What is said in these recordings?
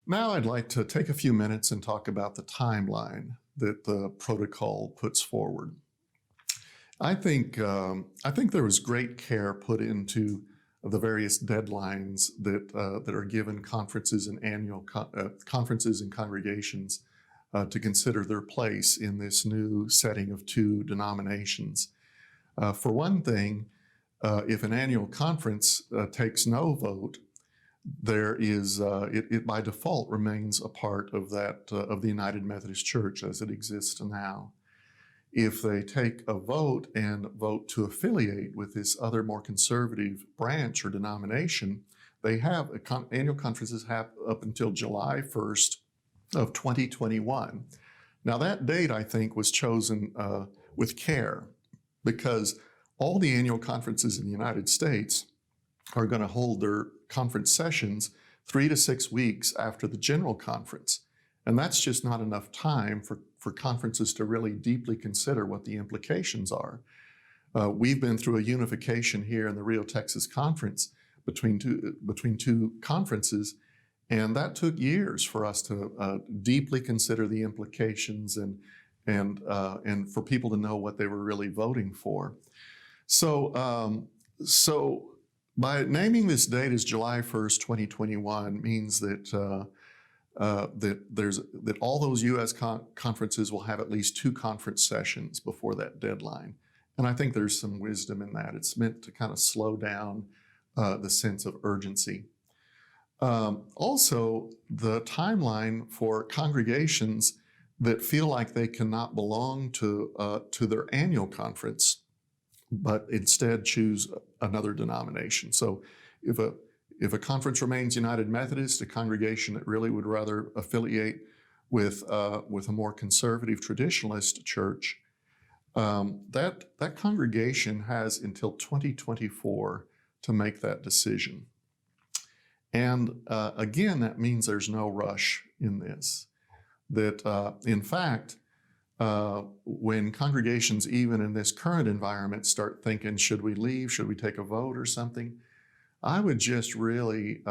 Now I'd like to take a few minutes and talk about the timeline that the protocol puts forward. I think there was great care put into the various deadlines that are given conferences and conferences and congregations to consider their place in this new setting of two denominations. For one thing, if an annual conference takes no vote, it by default remains a part of of the United Methodist Church as it exists now. If they take a vote and vote to affiliate with this other more conservative branch or denomination, they have annual conferences have up until July 1st of 2021. Now that date, I think, was chosen with care because all the annual conferences in the United States are going to hold their conference sessions 3 to 6 weeks after the general conference. And that's just not enough time for conferences to really deeply consider what the implications are. We've been through a unification here in the Rio Texas Conference between two conferences, and that took years for us to deeply consider the implications and for people to know what they were really voting for. So by naming this date as July 1st, 2021 means that that all those U.S. conferences will have at least 2 conference sessions before that deadline. And I think there's some wisdom in that. It's meant to kind of slow down the sense of urgency. Also, the timeline for congregations that feel like they cannot belong to their annual conference, but instead choose another denomination. So if a conference remains United Methodist, a congregation that really would rather affiliate with a more conservative traditionalist church, that congregation has until 2024 to make that decision. And again, that means there's no rush in this. That in fact, when congregations, even in this current environment, start thinking, should we leave, should we take a vote or something, I would just really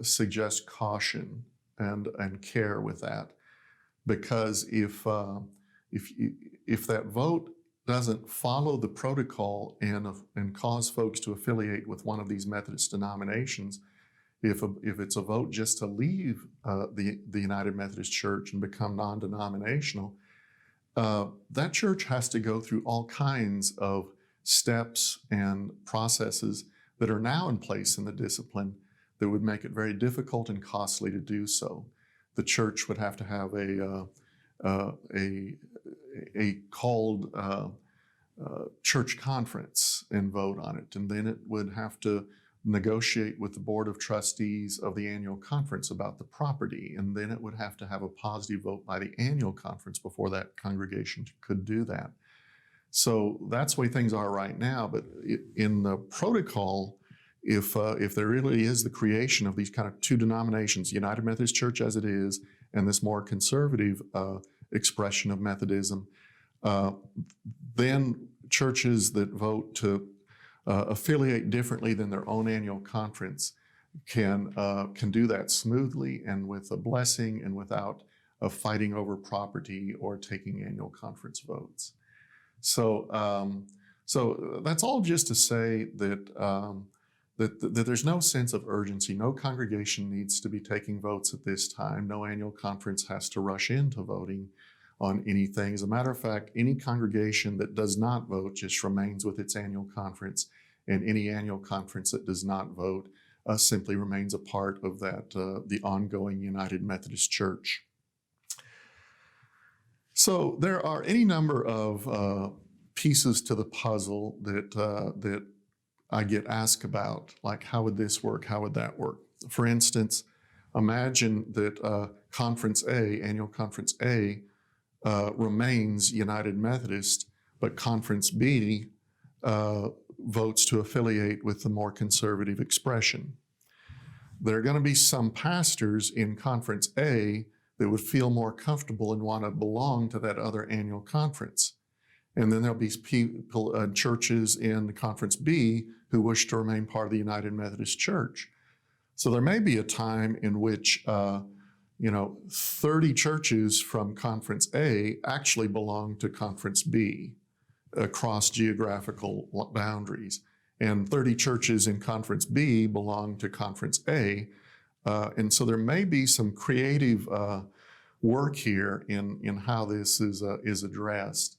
suggest caution and care with that, because if that vote doesn't follow the protocol and cause folks to affiliate with one of these Methodist denominations, if it's a vote just to leave the United Methodist Church and become non-denominational, that church has to go through all kinds of steps and processes that are now in place in the discipline that would make it very difficult and costly to do so. The church would have to have a called church conference and vote on it, and then it would have to negotiate with the board of trustees of the annual conference about the property, and then it would have to have a positive vote by the annual conference before that congregation could do that. So that's the way things are right now. But in the protocol, if there really is the creation of these kind of 2 denominations, United Methodist Church as it is, and this more conservative expression of Methodism, then churches that vote to affiliate differently than their own annual conference can do that smoothly and with a blessing and without fighting over property or taking annual conference votes. So, so that's all just to say that, that there's no sense of urgency. No congregation needs to be taking votes at this time. No annual conference has to rush into voting on anything. As a matter of fact, any congregation that does not vote just remains with its annual conference, and any annual conference that does not vote simply remains a part of that, the ongoing United Methodist Church. So there are any number of pieces to the puzzle that I get asked about, like how would this work, how would that work? For instance, imagine that Conference A, Annual Conference A, remains United Methodist, but Conference B votes to affiliate with the more conservative expression. There are going to be some pastors in Conference A that would feel more comfortable and want to belong to that other annual conference. And then there'll be people, churches in Conference B who wish to remain part of the United Methodist Church. So there may be a time in which 30 churches from Conference A actually belong to Conference B across geographical boundaries. And 30 churches in Conference B belong to Conference A. And so there may be some creative work here in how this is addressed.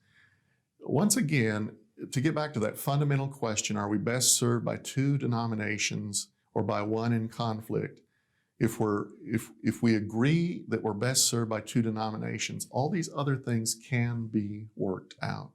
Once again, to get back to that fundamental question, are we best served by two denominations or by one in conflict? If we agree that we're best served by two denominations, all these other things can be worked out.